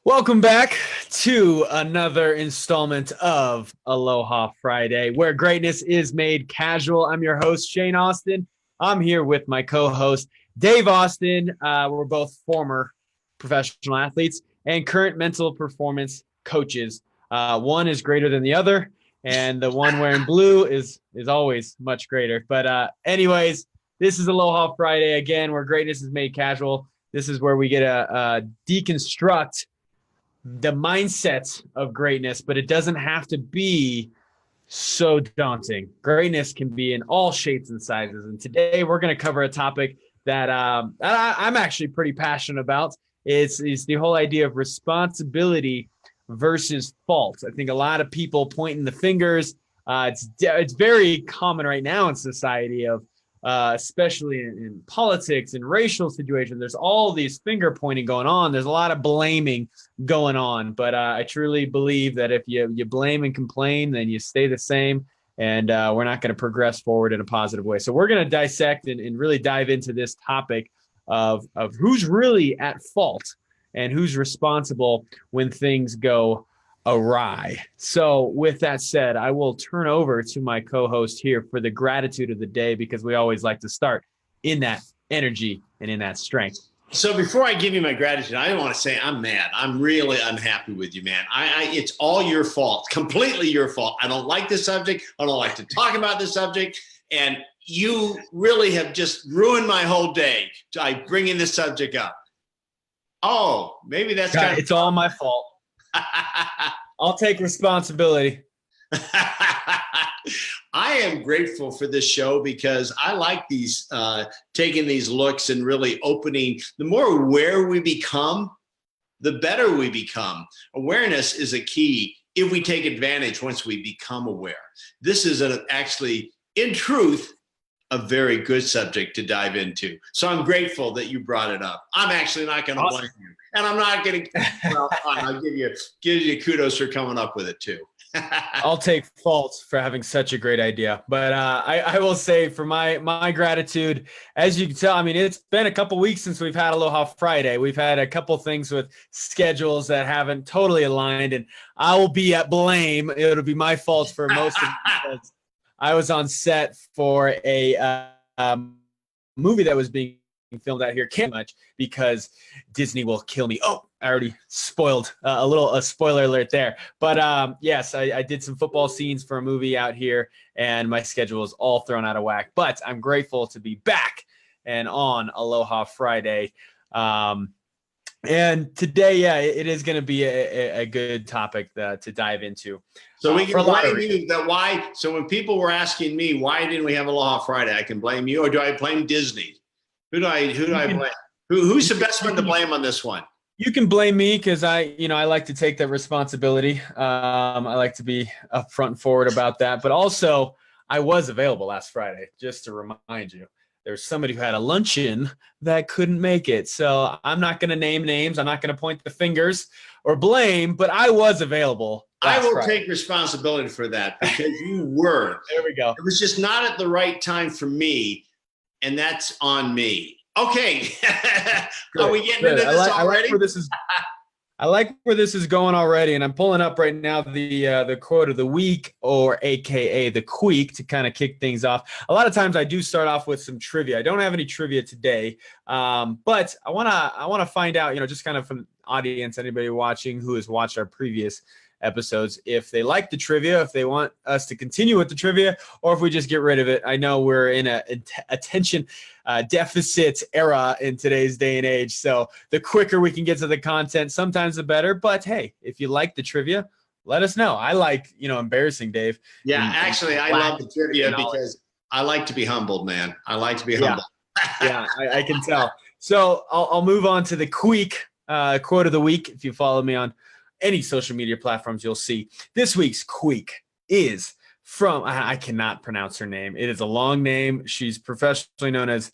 Welcome back to another installment of Aloha Friday, where greatness is made casual. I'm your host, Shane Austin. I'm here with my co-host, Dave Austin. We're both former professional athletes and current mental performance coaches. One is greater than the other, and the one wearing blue is always much greater. But anyways, this is Aloha Friday again, where greatness is made casual. This is where we get a deconstruct the mindset of greatness, but it doesn't have to be so daunting. Greatness can be in all shapes and sizes. And today we're going to cover a topic that I'm actually pretty passionate about. It's the whole idea of responsibility versus fault. I think a lot of people pointing the fingers. It's very common right now in society of especially in politics and racial situations. There's all these finger pointing going on. There's a lot of blaming going on. But I truly believe that if you blame and complain, then you stay the same. And we're not going to progress forward in a positive way. So we're going to dissect and really dive into this topic of who's really at fault and who's responsible when things go awry. So with that said, I will turn over to my co-host here for the gratitude of the day, because we always like to start in that energy and in that strength. So before I give you my gratitude, I want to say I'm mad. I'm really unhappy with you, man. It's all your fault, completely your fault. I don't like this subject. I don't like to talk about this subject. And you really have just ruined my whole day by bringing this subject up. Oh, maybe that's God, it's all my fault. I'll take responsibility. I am grateful for this show because I like these, taking these looks and really opening. The more aware we become, the better we become. Awareness is a key if we take advantage once we become aware. This is actually, in truth, a very good subject to dive into. So I'm grateful that you brought it up. I'm actually not going to blame you. And I'm not going to, well, I'll give you kudos for coming up with it too. I'll take fault for having such a great idea. But I will say for my gratitude, as you can tell, I mean, it's been a couple weeks since we've had Aloha Friday. We've had a couple things with schedules that haven't totally aligned, and I will be at blame. It'll be my fault for most of it, because I was on set for a movie that was being filmed out here. Can't much because Disney will kill me. Oh, I already spoiled a spoiler alert there. But yes, I did some football scenes for a movie out here, and my schedule is all thrown out of whack. But I'm grateful to be back and on Aloha Friday. And today, yeah, it is going to be a good topic to dive into. So we can blame you that why. So when people were asking me, why didn't we have Aloha Friday? I can blame you, or do I blame Disney? Who do I blame? Who's the best one to blame on this one? You can blame me because I like to take that responsibility. I like to be upfront and forward about that. But also, I was available last Friday, just to remind you. There's somebody who had a luncheon that couldn't make it. So I'm not going to name names. I'm not going to point the fingers or blame, but I was available. I will take responsibility for that because you were. There we go. It was just not at the right time for me, and that's on me. Okay. Are we getting into this already? I like where this is going already, and I'm pulling up right now the quote of the week, or AKA the Queek, to kind of kick things off. A lot of times I do start off with some trivia. I don't have any trivia today, but I wanna find out, just kind of from the audience, anybody watching who has watched our previous episodes, if they like the trivia, if they want us to continue with the trivia, or if we just get rid of it. I know we're in a attention deficit era in today's day and age, so the quicker we can get to the content, sometimes the better. But hey, if you like the trivia, let us know. I like, embarrassing Dave. Yeah, actually, I love the trivia because I like to be humbled, man. I like to be humbled. Yeah, I can tell. So I'll move on to the Queek quote of the week. If you follow me on any social media platforms, you'll see this week's Queek is from, I cannot pronounce her name. It is a long name. She's professionally known as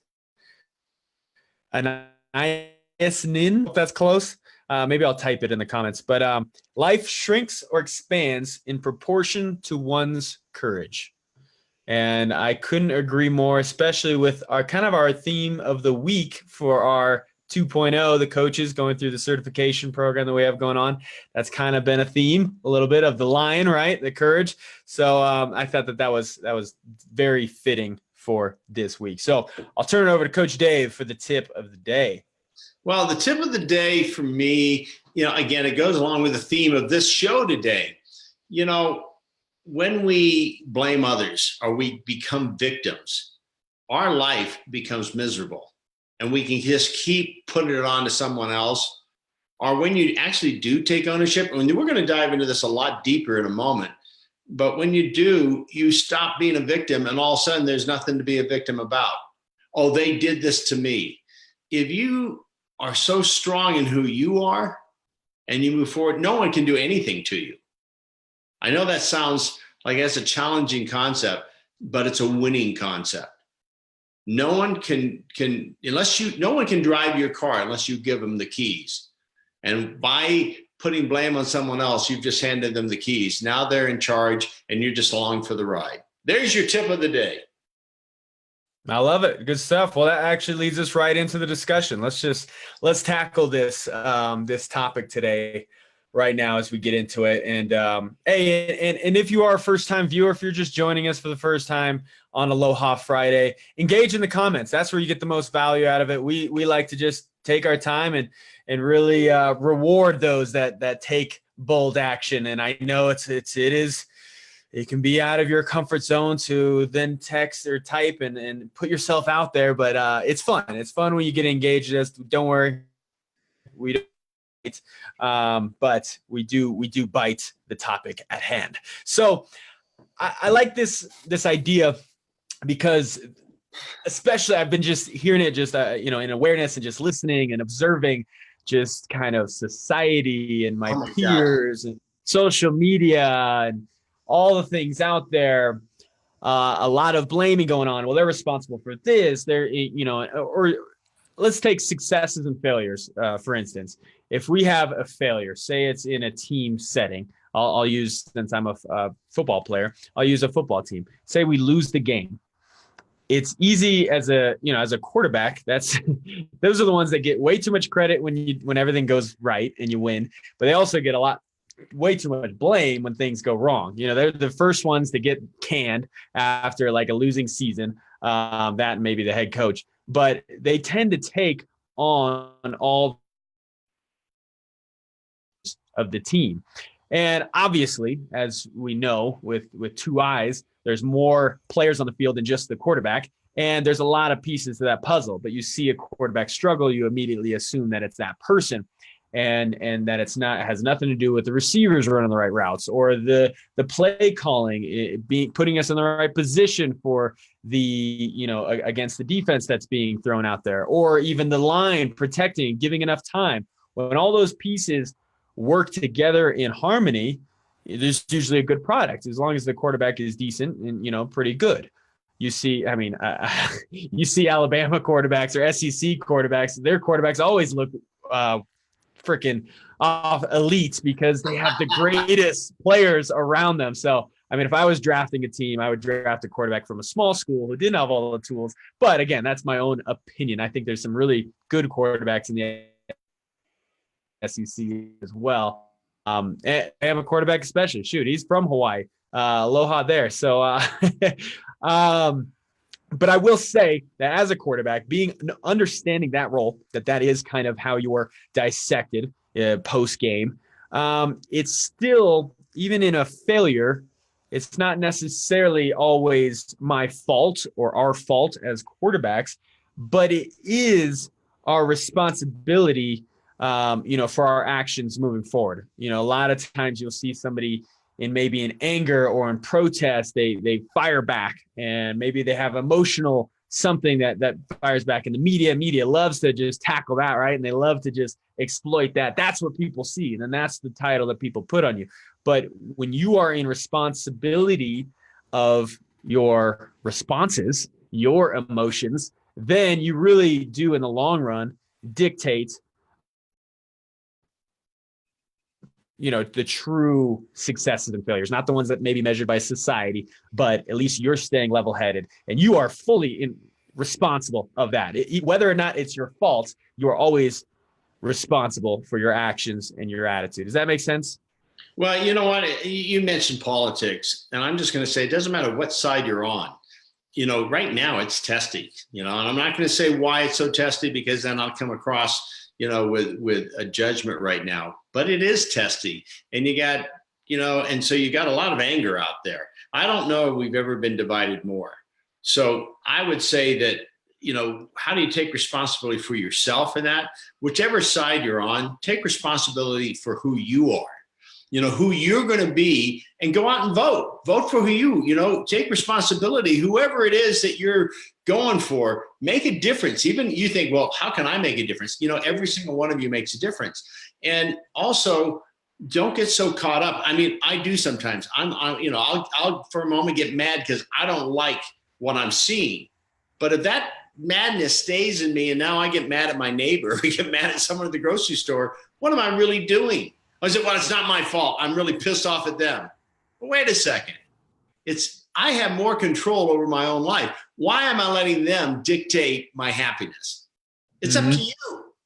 Anaisnin. If that's close. Maybe I'll type it in the comments. But life shrinks or expands in proportion to one's courage. And I couldn't agree more, especially with our theme of the week for our 2.0, the coaches going through the certification program that we have going on. That's kind of been a theme a little bit of the lion, right? The courage. So I thought that was very fitting for this week. So I'll turn it over to Coach Dave for the tip of the day. Well, the tip of the day for me, again, it goes along with the theme of this show today. When we blame others or we become victims, our life becomes miserable, and we can just keep putting it on to someone else. Or when you actually do take ownership, and we're going to dive into this a lot deeper in a moment, but when you do, you stop being a victim, and all of a sudden there's nothing to be a victim about. Oh, they did this to me. If you are so strong in who you are and you move forward, no one can do anything to you. I know that sounds like that's a challenging concept, but it's a winning concept. No one can drive your car unless you give them the keys. And by putting blame on someone else, you've just handed them the keys. Now they're in charge and you're just along for the ride. There's your tip of the day. I love it. Good stuff. Well, that actually leads us right into the discussion. Let's tackle this topic today right now as we get into it. And and if you are a first-time viewer, if you're just joining us for the first time on Aloha Friday, engage in the comments. That's where you get the most value out of it. We like to just take our time and really reward those that take bold action. And I know it can be out of your comfort zone to then text or type and put yourself out there, but it's fun. It's fun when you get engaged. Don't worry, we don't. But we do bite the topic at hand. So I like this idea because, especially, I've been just hearing it in awareness and just listening and observing just kind of society and my peers and social media and all the things out there. A lot of blaming going on. Well, they're responsible for this. Or let's take successes and failures, for instance. If we have a failure, say it's in a team setting, I'll use, since I'm a football player, I'll use a football team. Say we lose the game. It's easy as a quarterback. Those are the ones that get way too much credit when everything goes right and you win, but they also get way too much blame when things go wrong. They're the first ones to get canned after like a losing season, that and maybe the head coach, but they tend to take on all of the team. And obviously, as we know, with two eyes, there's more players on the field than just the quarterback. And there's a lot of pieces to that puzzle, but you see a quarterback struggle, you immediately assume that it's that person. And that it has nothing to do with the receivers running the right routes or the play calling, putting us in the right position for against the defense that's being thrown out there, or even the line protecting, giving enough time. When all those pieces work together in harmony, there's usually a good product, as long as the quarterback is decent and pretty good. You see, you see Alabama quarterbacks or SEC quarterbacks, their quarterbacks always look freaking off elite because they have the greatest players around them. So, if I was drafting a team, I would draft a quarterback from a small school who didn't have all the tools. But again, that's my own opinion. I think there's some really good quarterbacks in the SEC as well. And I have a quarterback especially. Shoot, he's from Hawaii. Aloha there. So, but I will say that as a quarterback, understanding that role, that is kind of how you're dissected post game. It's still, even in a failure, it's not necessarily always my fault or our fault as quarterbacks, but it is our responsibility, for our actions moving forward. A lot of times you'll see somebody maybe in anger or in protest, they fire back, and maybe they have emotional something that fires back. And the media loves to just tackle that, right? And they love to just exploit that. That's what people see. And then that's the title that people put on you. But when you are in responsibility of your responses, your emotions, then you really do, in the long run, dictate the true successes and failures, not the ones that may be measured by society, but at least you're staying level-headed and you are fully responsible of that. Whether or not it's your fault, you are always responsible for your actions and your attitude. Does that make sense? Well, you know what? You mentioned politics, and I'm just going to say it doesn't matter what side you're on. Right now it's testy, and I'm not going to say why it's so testy because then I'll come across, with a judgment right now. But it is testy, and you got, and so you got a lot of anger out there. I don't know if we've ever been divided more. So I would say that, how do you take responsibility for yourself in that? Whichever side you're on, take responsibility for who you are. Who you're going to be, and go out and vote. Vote for who take responsibility. Whoever it is that you're going for, make a difference. Even you think, well, how can I make a difference? Every single one of you makes a difference. And also, don't get so caught up. I mean, I do sometimes. I'll for a moment get mad because I don't like what I'm seeing. But if that madness stays in me, and now I get mad at my neighbor, I get mad at someone at the grocery store, what am I really doing? I said, well, it's not my fault. I'm really pissed off at them. But wait a second. I have more control over my own life. Why am I letting them dictate my happiness? It's up to you.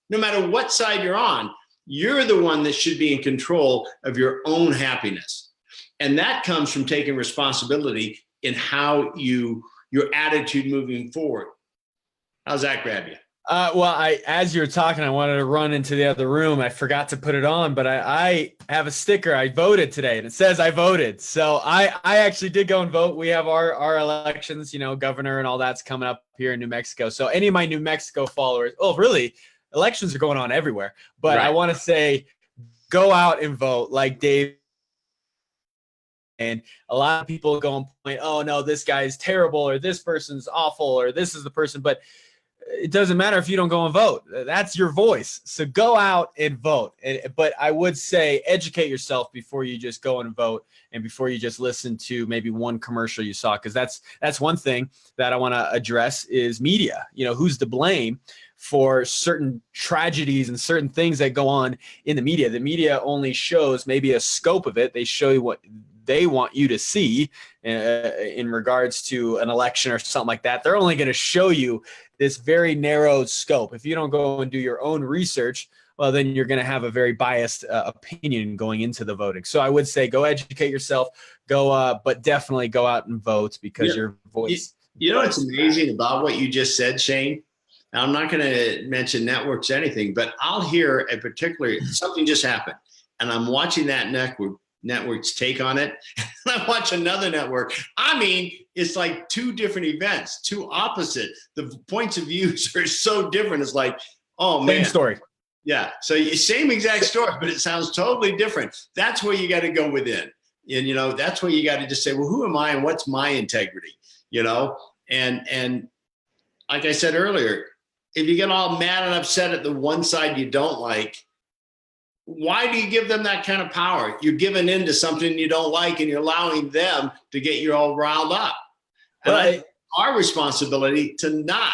No matter what side you're on, you're the one that should be in control of your own happiness. And that comes from taking responsibility in how your attitude moving forward. How's that grab you? As you were talking, I wanted to run into the other room. I forgot to put it on, but I have a sticker. I voted today, and it says I voted. So I actually did go and vote. We have our elections, governor and all that's coming up here in New Mexico. So any of my New Mexico followers, really, elections are going on everywhere. But right. I want to say, go out and vote, like Dave. And a lot of people go and point, oh no, this guy's terrible, or this person's awful, or this is the person, but it doesn't matter if you don't go and vote. That's your voice. So go out and vote. But I would say educate yourself before you just go and vote, and before you just listen to maybe one commercial you saw, because that's one thing that I want to address is media. Who's to blame for certain tragedies and certain things that go on in the media? The media only shows maybe a scope of it. They show you what they want you to see in regards to an election or something like that. They're only going to show you this very narrow scope. If you don't go and do your own research, well, then you're going to have a very biased opinion going into the voting. So I would say go educate yourself, but definitely go out and vote, because your voice. You know what's amazing about what you just said, Shane? Now, I'm not going to mention networks or anything, but I'll hear a particular, something just happened, and I'm watching that network's take on it. And I watch another network. I mean, it's like two different events, two opposite. The points of views are so different. It's like, oh man. Same story. Yeah. So same exact story, but it sounds totally different. That's where you got to go within. And, that's where you got to just say, well, who am I and what's my integrity? And like I said earlier, if you get all mad and upset at the one side you don't like, why do you give them that kind of power? You're giving in to something you don't like, and you're allowing them to get you all riled up. And our responsibility to not.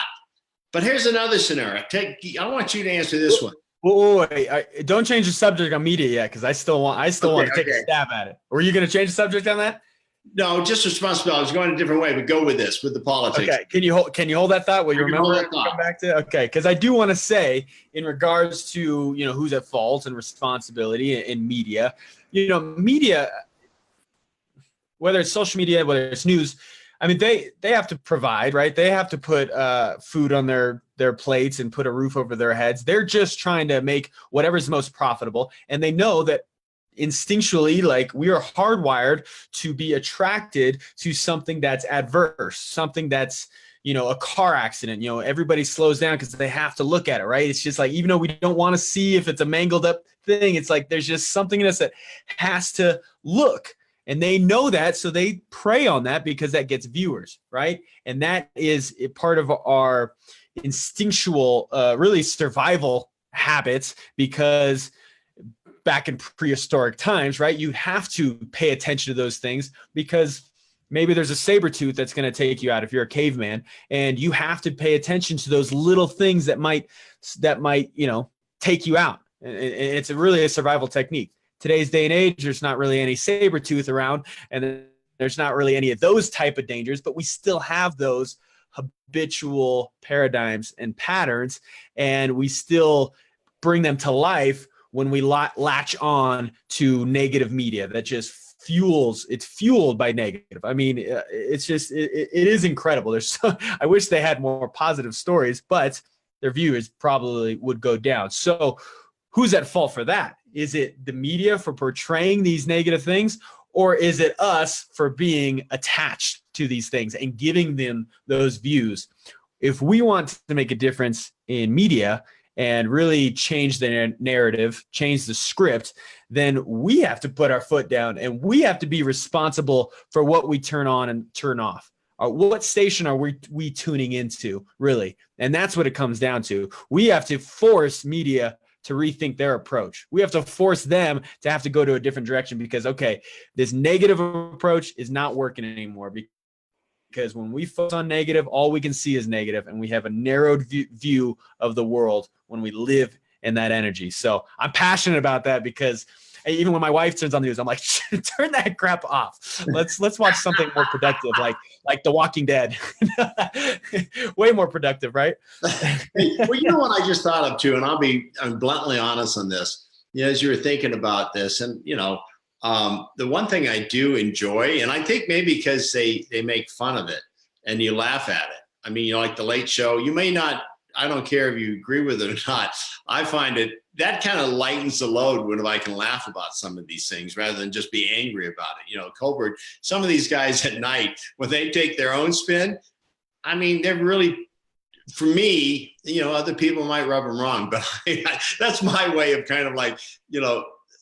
But here's another scenario. I want you to answer this one. Wait, don't change the subject on media yet, because I still want to take a stab at it. Were you going to change the subject on that? No, just responsibility. I was going a different way, but go with this, with the politics. Okay. Can you hold that thought? Will you remember it? Come back to? Okay. Because I do want to say, in regards to, who's at fault and responsibility in media, media, whether it's social media, whether it's news, I mean, they have to provide, right? They have to put food on their plates and put a roof over their heads. They're just trying to make whatever's most profitable. And they know that instinctually, like, we are hardwired to be attracted to something that's adverse, something that's, a car accident. Everybody slows down because they have to look at it, right? It's just like, even though we don't want to see if it's a mangled up thing, it's like there's just something in us that has to look. And they know that, so they prey on that because that gets viewers, right? And that is a part of our instinctual, really survival habits, because back in prehistoric times, right, you have to pay attention to those things, because maybe there's a saber tooth that's going to take you out if you're a caveman, and you have to pay attention to those little things that might take you out. And it's really a survival technique. Today's day and age, there's not really any saber tooth around, and there's not really any of those type of dangers, but we still have those habitual paradigms and patterns, and we still bring them to life when we latch on to negative media that just it's fueled by negative. I mean, it's just, it is incredible. I wish they had more positive stories, but their viewers probably would go down. So who's at fault for that? Is it the media for portraying these negative things, or is it us for being attached to these things and giving them those views? If we want to make a difference in media and really change the narrative, change the script, then we have to put our foot down and we have to be responsible for what we turn on and turn off. What station are we tuning into, really? And that's what it comes down to. We have to force media to rethink their approach. We have to force them to have to go to a different direction because, okay, this negative approach is not working anymore. Because when we focus on negative, all we can see is negative, and we have a narrowed view of the world when we live in that energy. So I'm passionate about that because even when my wife turns on the news, I'm like, turn that crap off. Let's watch something more productive, like The Walking Dead. Way more productive, right? Hey, well, you know what I just thought of too, and I'm bluntly honest on this. As you were thinking about this, and the one thing I do enjoy, and I think maybe because they make fun of it and you laugh at it. I mean, like the Late Show, you may not, I don't care if you agree with it or not. I find that kind of lightens the load when I can laugh about some of these things rather than just be angry about it. Colbert, some of these guys at night, when they take their own spin, I mean, they're really, for me, other people might rub them wrong, but that's my way of kind of like,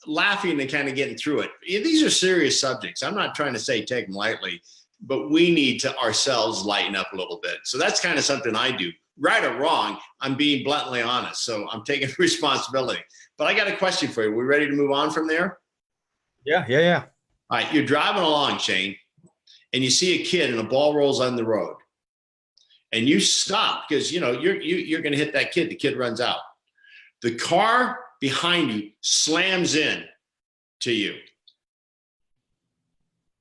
laughing and kind of getting through it. These are serious subjects. I'm not trying to say take them lightly, but we need to ourselves lighten up a little bit. So that's kind of something I do. Right or wrong, I'm being bluntly honest. So I'm taking responsibility. But I got a question for you. We ready to move on from there? Yeah. All right. You're driving along, Shane, and you see a kid and a ball rolls on the road. And you stop because, you're going to hit that kid. The kid runs out. The car behind you slams in to you.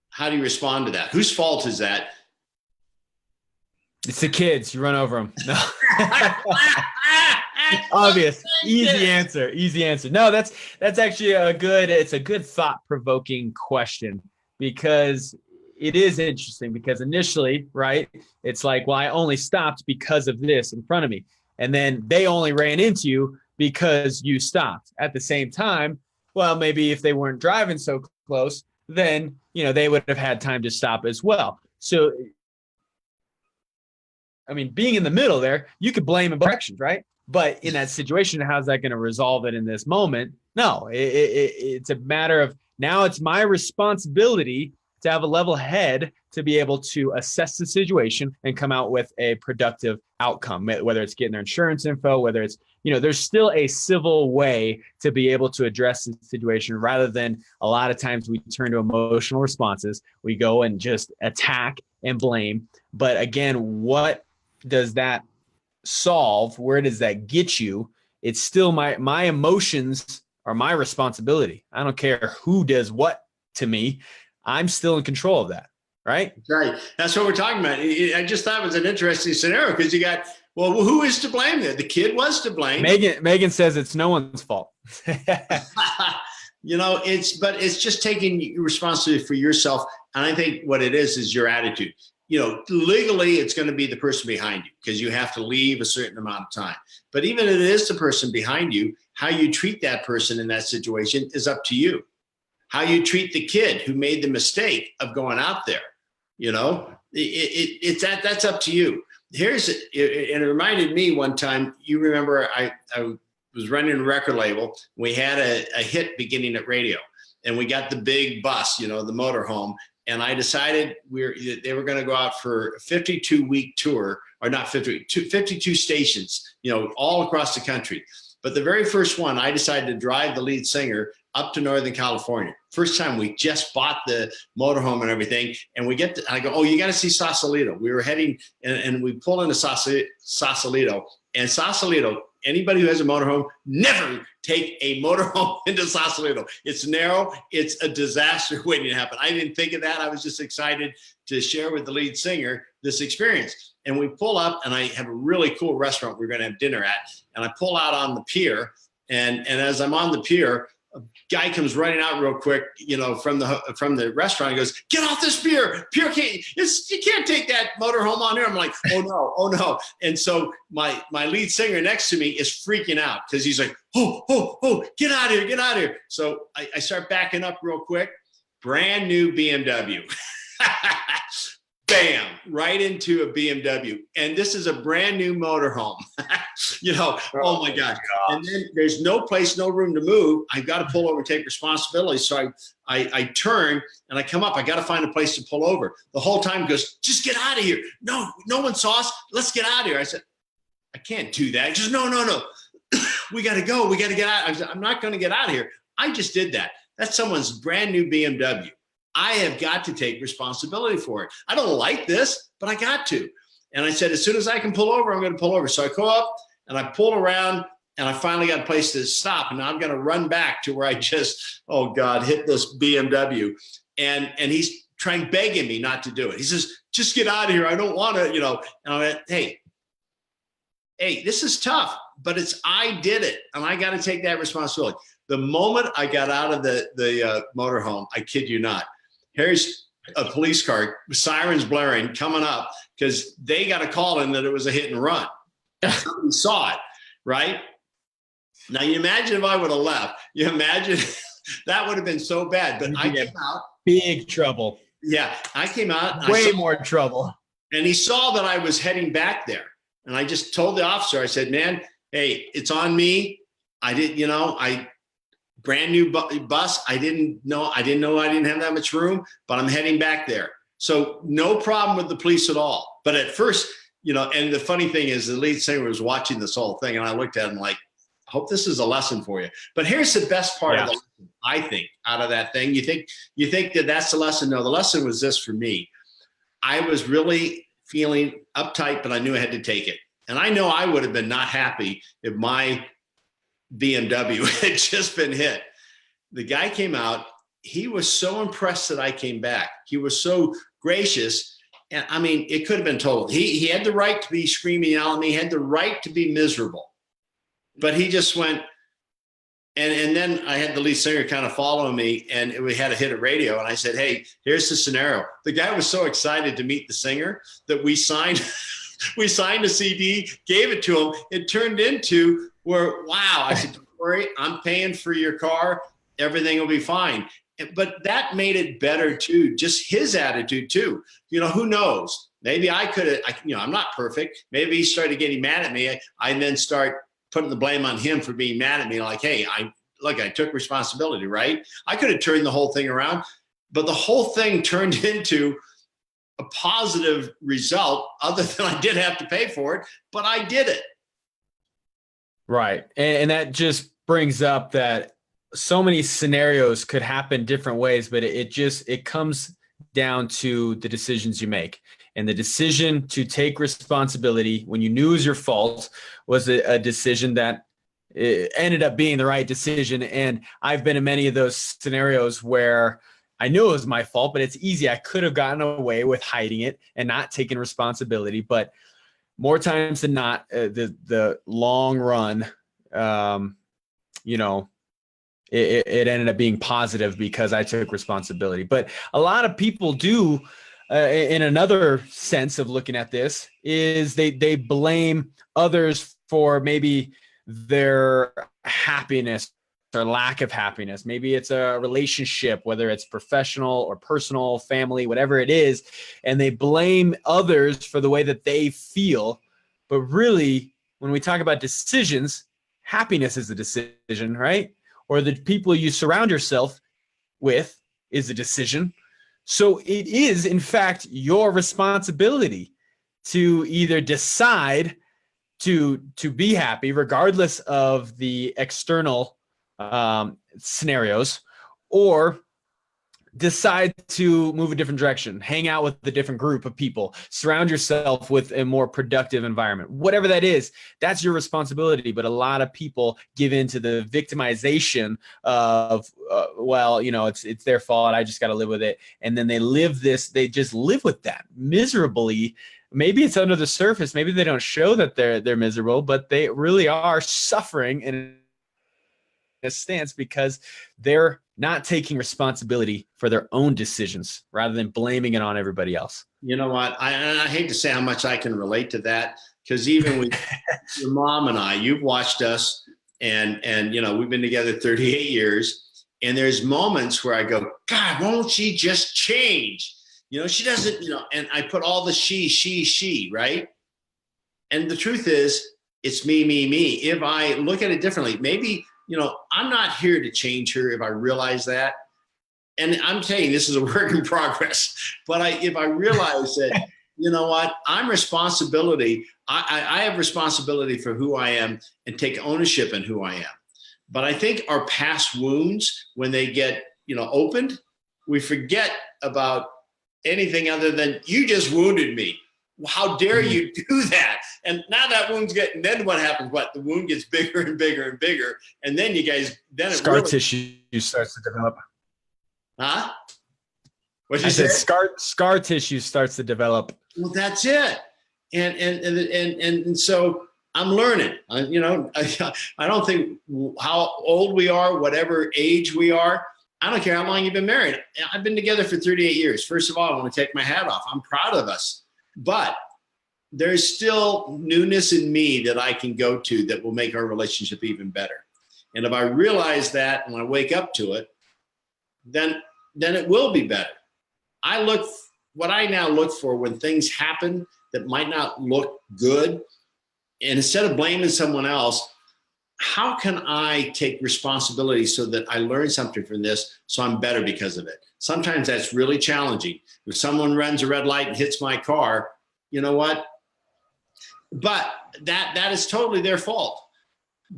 How do you respond to that? Whose fault is that? It's the kids. You run over them. No. Obvious. Easy answer. No, that's actually it's a good thought-provoking question, because it is interesting, because initially, right, it's like, well, I only stopped because of this in front of me. And then they only ran into you because you stopped. At the same time, well, maybe if they weren't driving so close, then, they would have had time to stop as well. So, I mean, being in the middle there, you could blame in both directions, right? But in that situation, how's that going to resolve it in this moment? No, it's a matter of, now it's my responsibility to have a level head to be able to assess the situation and come out with a productive outcome, whether it's getting their insurance info, whether it's, there's still a civil way to be able to address the situation, rather than a lot of times we turn to emotional responses. We go and just attack and blame. But again, what does that solve? Where does that get you? It's still my emotions are my responsibility. I don't care who does what to me. I'm still in control of that, right? Right. That's what we're talking about. I just thought it was an interesting scenario because you got, well, who is to blame there? The kid was to blame. Megan says it's no one's fault. It's just taking responsibility for yourself. And I think what it is your attitude. Legally, it's going to be the person behind you because you have to leave a certain amount of time. But even if it is the person behind you, how you treat that person in that situation is up to you. How you treat the kid who made the mistake of going out there, that's up to you. And it reminded me one time, you remember I was running a record label. We had a hit beginning at radio, and we got the big bus, the motorhome. And I decided they were going to go out for a 52-week tour, or not 52 stations, all across the country. But the very first one, I decided to drive the lead singer up to Northern California. First time, we just bought the motorhome and everything. And I go, oh, you got to see Sausalito. We were heading and we pull into Sausalito. And Sausalito, anybody who has a motorhome, never take a motorhome into Sausalito. It's narrow. It's a disaster waiting to happen. I didn't think of that. I was just excited to share with the lead singer this experience. And we pull up, and I have a really cool restaurant we're going to have dinner at. And I pull out on the pier, and as I'm on the pier, a guy comes running out real quick, from the restaurant. He goes, "Get off this pier! You can't take that motorhome on here." I'm like, oh no. And so my lead singer next to me is freaking out because he's like, oh, get out of here. So I start backing up real quick. Brand new BMW. Bam, right into a BMW. And this is a brand new motorhome. Oh my gosh. And then there's no place, no room to move. I've got to pull over and take responsibility. So I turn and I come up. I got to find a place to pull over. The whole time goes, "Just get out of here. No one saw us. Let's get out of here." I said, "I can't do that." Just no. We got to go. We got to get out. I said, "I'm not going to get out of here." I just did that. That's someone's brand new BMW. I have got to take responsibility for it. I don't like this, but I got to. And I said, as soon as I can pull over, I'm going to pull over. So I go up and I pull around, and I finally got a place to stop. And now I'm going to run back to where I just, hit this BMW. And he's trying, begging me not to do it. He says, "Just get out of here. I don't want to, And I went, hey, this is tough, but I did it. And I got to take that responsibility. The moment I got out of the motorhome, I kid you not, here's a police car, sirens blaring, coming up because they got a call in that it was a hit and run. Somebody saw it, right? Now, you imagine if I would have left. You imagine that would have been so bad. But I came out. Big trouble. Yeah, I came out. Way more trouble. And he saw that I was heading back there. And I just told the officer, I said, "Man, hey, it's on me. I didn't, brand new bus. I didn't know I didn't have that much room, but I'm heading back there." So no problem with the police at all. But at first, and the funny thing is the lead singer was watching this whole thing, and I looked at him like, "I hope this is a lesson for you." But here's the best part of the lesson, I think, out of that thing. You think that that's the lesson? No, the lesson was this for me. I was really feeling uptight, but I knew I had to take it. And I know I would have been not happy if my BMW had just been hit. The guy came out. He was so impressed that I came back. He was so gracious. And I mean, it could have been told. He had the right to be screaming out at me. He had the right to be miserable. But he just went, and then I had the lead singer kind of following me, and we had a hit at radio. And I said, "Hey, here's the scenario." The guy was so excited to meet the singer that we signed a CD, gave it to him. It turned into where, wow. I said, "Don't worry, I'm paying for your car. Everything will be fine." But that made it better too. Just his attitude too. Who knows? Maybe I could have, I'm not perfect. Maybe he started getting mad at me. I then start putting the blame on him for being mad at me. Like, hey, I took responsibility, right? I could have turned the whole thing around, but the whole thing turned into a positive result, other than I did have to pay for it, but I did it. Right. And that just brings up that so many scenarios could happen different ways, but it comes down to the decisions you make. And the decision to take responsibility when you knew it was your fault was a decision that it ended up being the right decision. And I've been in many of those scenarios where I knew it was my fault, but it's easy. I could have gotten away with hiding it and not taking responsibility. But more times than not, the long run, it ended up being positive because I took responsibility. But a lot of people do, in another sense of looking at this, is they blame others for maybe their happiness or lack of happiness. Maybe it's a relationship, whether it's professional or personal, family, whatever it is, and they blame others for the way that they feel. But really, when we talk about decisions, happiness is a decision, right? Or the people you surround yourself with is a decision. So it is, in fact, your responsibility to either decide to be happy, regardless of the external scenarios, or decide to move a different direction, hang out with a different group of people, surround yourself with a more productive environment, whatever that is, that's your responsibility. But a lot of people give in to the victimization of, well, you know, it's their fault. I just got to live with it. And then they just live with that miserably. Maybe it's under the surface. Maybe they don't show that they're miserable, but they really are suffering in a stance because they're not taking responsibility for their own decisions rather than blaming it on everybody else. You know what? I hate to say how much I can relate to that, because even with your mom and I, you've watched us, and you know, we've been together 38 years, and there's moments where I go, God, won't she just change? You know, she doesn't, you know, and I put all the she, right? And the truth is, it's me. If I look at it differently, maybe, you know, I'm not here to change her if I realize that. And I'm saying this is a work in progress. But if I realize that, you know what, I have responsibility for who I am and take ownership in who I am. But I think our past wounds, when they get, you know, opened, we forget about anything other than, you just wounded me. How dare you do that? And now that wound's getting, then what happens? What? The wound gets bigger and bigger and bigger. And then you guys, then scar tissue starts to develop. Huh? What'd you say? Scar tissue starts to develop. Well, that's it. And so I'm learning. You know, I don't think how old we are, whatever age we are. I don't care how long you've been married. I've been together for 38 years. First of all, I want to take my hat off. I'm proud of us. But there's still newness in me that I can go to that will make our relationship even better. And if I realize that and I wake up to it, then it will be better. What I now look for when things happen that might not look good, and instead of blaming someone else, how can I take responsibility so that I learn something from this so I'm better because of it? Sometimes that's really challenging. If someone runs a red light and hits my car, you know what? But that is totally their fault.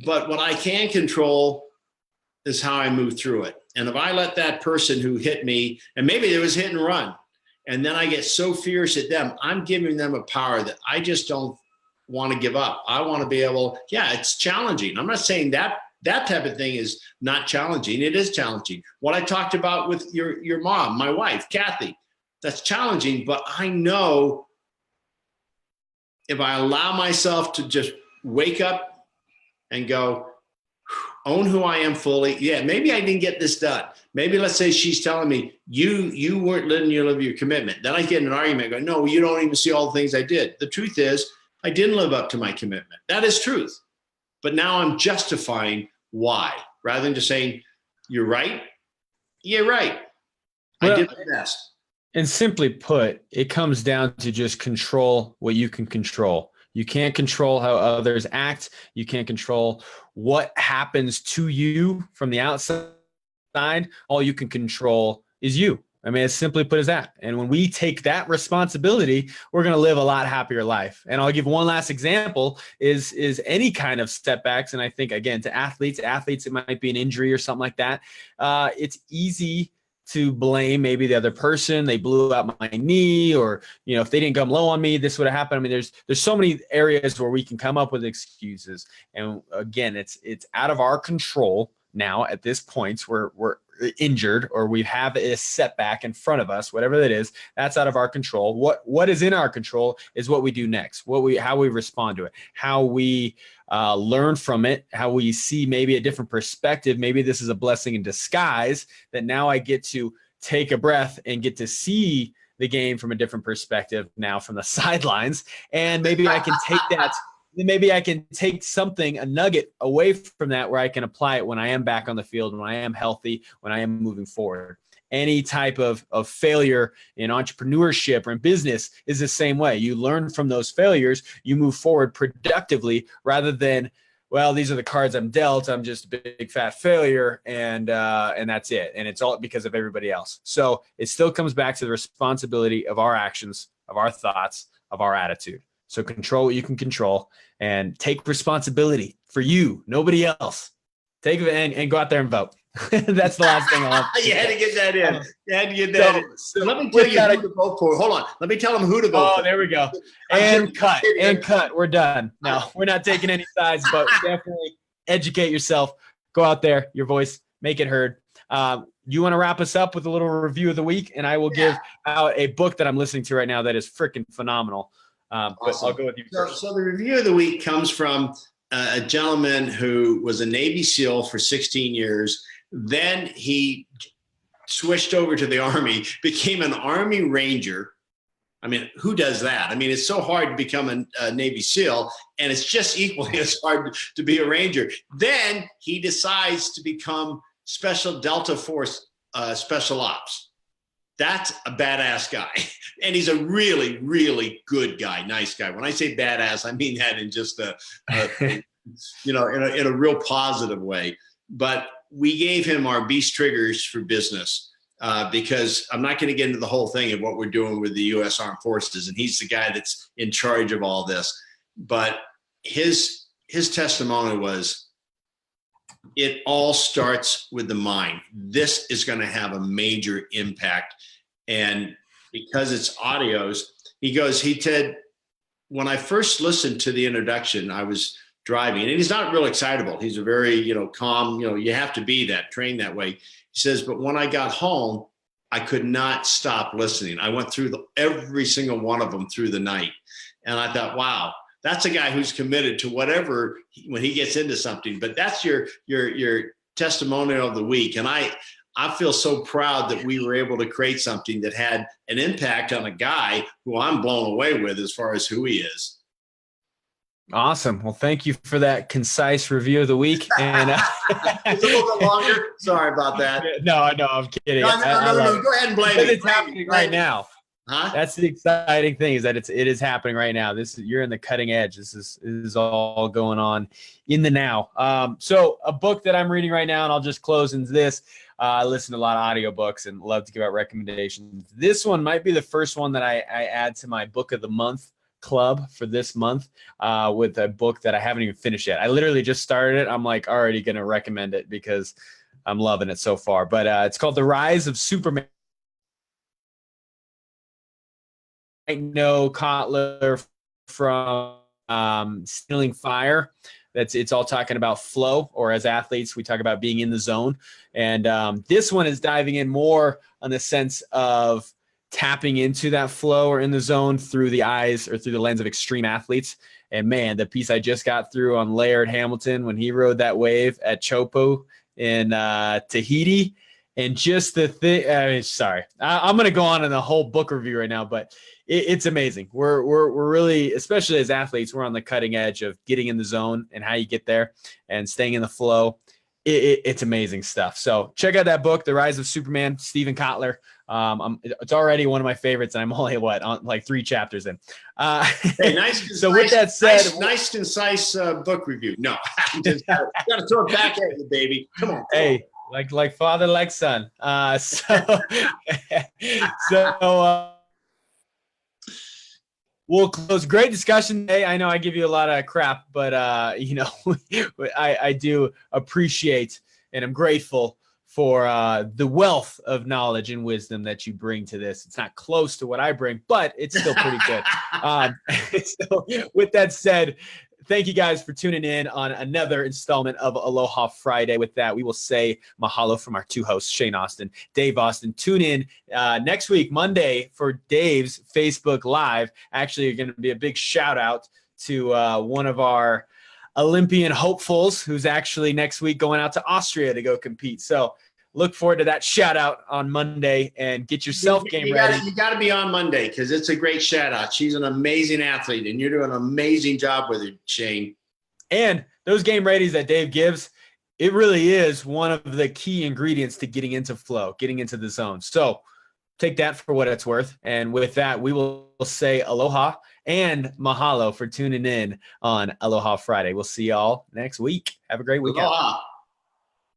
But what I can control is how I move through it. And if I let that person who hit me, and maybe there was hit and run, and then I get so fierce at them, I'm giving them a power that I just don't want to give up. I want to be able, yeah, it's challenging. I'm not saying that type of thing is not challenging. It is challenging. What I talked about with your mom, my wife, Kathy, that's challenging, but I know if I allow myself to just wake up and go, own who I am fully. Yeah, maybe I didn't get this done. Maybe let's say she's telling me, you weren't letting you live your commitment. Then I get in an argument, go, no, you don't even see all the things I did. The truth is, I didn't live up to my commitment. That is truth. But now I'm justifying why, rather than just saying, you're right. Yeah, right. Well, I did my best. And simply put, it comes down to just control what you can control. You can't control how others act. You can't control what happens to you from the outside. All you can control is you. I mean, as simply put as that. And when we take that responsibility, we're going to live a lot happier life. And I'll give one last example is any kind of setbacks. And I think, again, to athletes, it might be an injury or something like that. It's easy to blame maybe the other person. They blew out my knee, or, you know, if they didn't come low on me, this would have happened. I mean, there's so many areas where we can come up with excuses. And again, it's out of our control now at this point. We're injured, or we have a setback in front of us, whatever that is, that's out of our control. What is in our control is what we do next, how we respond to it, how we learn from it, how we see maybe a different perspective. Maybe this is a blessing in disguise that now I get to take a breath and get to see the game from a different perspective now from the sidelines. And maybe I can take that. Maybe I can take something, a nugget away from that, where I can apply it when I am back on the field, when I am healthy, when I am moving forward. Any type of failure in entrepreneurship or in business is the same way. You learn from those failures, you move forward productively, rather than, well, these are the cards I'm dealt, I'm just a big fat failure, and that's it. And it's all because of everybody else. So it still comes back to the responsibility of our actions, of our thoughts, of our attitude. So control what you can control and take responsibility for you, nobody else. Take it and go out there and vote. That's the last thing I'll have to You had to get that in. You had to get that in. So Let me tell you who to vote for. Hold on. Let me tell them who to vote for. Oh, there we go. And cut. We're done. No, we're not taking any sides, but definitely educate yourself. Go out there, your voice, make it heard. You want to wrap us up with a little review of the week, and I will give out a book that I'm listening to right now that is freaking phenomenal. Awesome. But I'll go with you first. So the review of the week comes from a gentleman who was a Navy SEAL for 16 years. Then he switched over to the Army, became an Army Ranger. I mean, who does that? I mean, it's so hard to become a Navy SEAL, and it's just equally as hard to be a Ranger. Then he decides to become Special Delta Force Special Ops. That's a badass guy. And he's a really, really good guy, nice guy. When I say badass, I mean that in just in a real positive way. But we gave him our Beast Triggers for Business because I'm not going to get into the whole thing of what we're doing with the U.S. Armed Forces. And he's the guy that's in charge of all this. But his testimony was, it all starts with the mind. This is going to have a major impact. And because it's audios, he said, when I first listened to the introduction, I was driving, and he's not real excitable. He's a very, calm, you have to be trained that way. He says, but when I got home, I could not stop listening. I went through every single one of them through the night. And I thought, wow, that's a guy who's committed to whatever when he gets into something. But that's your testimonial of the week. And I feel so proud that we were able to create something that had an impact on a guy who I'm blown away with as far as who he is. Awesome. Well, thank you for that concise review of the week. And it's a little bit longer. Sorry about that. No, I'm kidding. No. Go ahead and blame it. It's happening right now. Huh? That's the exciting thing, is that it is happening right now. You're in the cutting edge. This is all going on in the now. So a book that I'm reading right now, and I'll just close into this. I listen to a lot of audiobooks and love to give out recommendations. This one might be the first one that I add to my book of the month club for this month with a book that I haven't even finished yet. I literally just started it. I'm like already going to recommend it because I'm loving it so far. But it's called The Rise of Superman. I know Kotler from Stealing Fire. It's all talking about flow, or as athletes, we talk about being in the zone. And this one is diving in more on the sense of tapping into that flow or in the zone through the eyes or through the lens of extreme athletes. And man, the piece I just got through on Laird Hamilton when he rode that wave at Chopo in Tahiti. And just the thing, I'm going to go on in the whole book review right now, but it's amazing. We're really, especially as athletes, we're on the cutting edge of getting in the zone and how you get there and staying in the flow. It's amazing stuff. So check out that book, The Rise of Superman, Stephen Kotler. It's already one of my favorites, and I'm only on like 3 chapters in. Hey, nice. So with that said, nice concise book review. No, just got to throw it back at you, baby. Come on. Hey. Like father, like son. We'll close. Great discussion today. I know I give you a lot of crap, but I do appreciate and I'm grateful for the wealth of knowledge and wisdom that you bring to this. It's not close to what I bring, but it's still pretty good. So with that said, thank you guys for tuning in on another installment of Aloha Friday. With that, we will say mahalo from our 2 hosts, Shane Austin, Dave Austin. Tune in next week, Monday, for Dave's Facebook Live. Actually, going to be a big shout out to one of our Olympian hopefuls who's actually next week going out to Austria to go compete. So look forward to that shout out on Monday and get yourself game ready. You got to be on Monday because it's a great shout out. She's an amazing athlete and you're doing an amazing job with her, Shane. And those game readies that Dave gives, it really is one of the key ingredients to getting into flow, getting into the zone. So take that for what it's worth. And with that, we will say aloha and mahalo for tuning in on Aloha Friday. We'll see y'all next week. Have a great weekend. Aloha.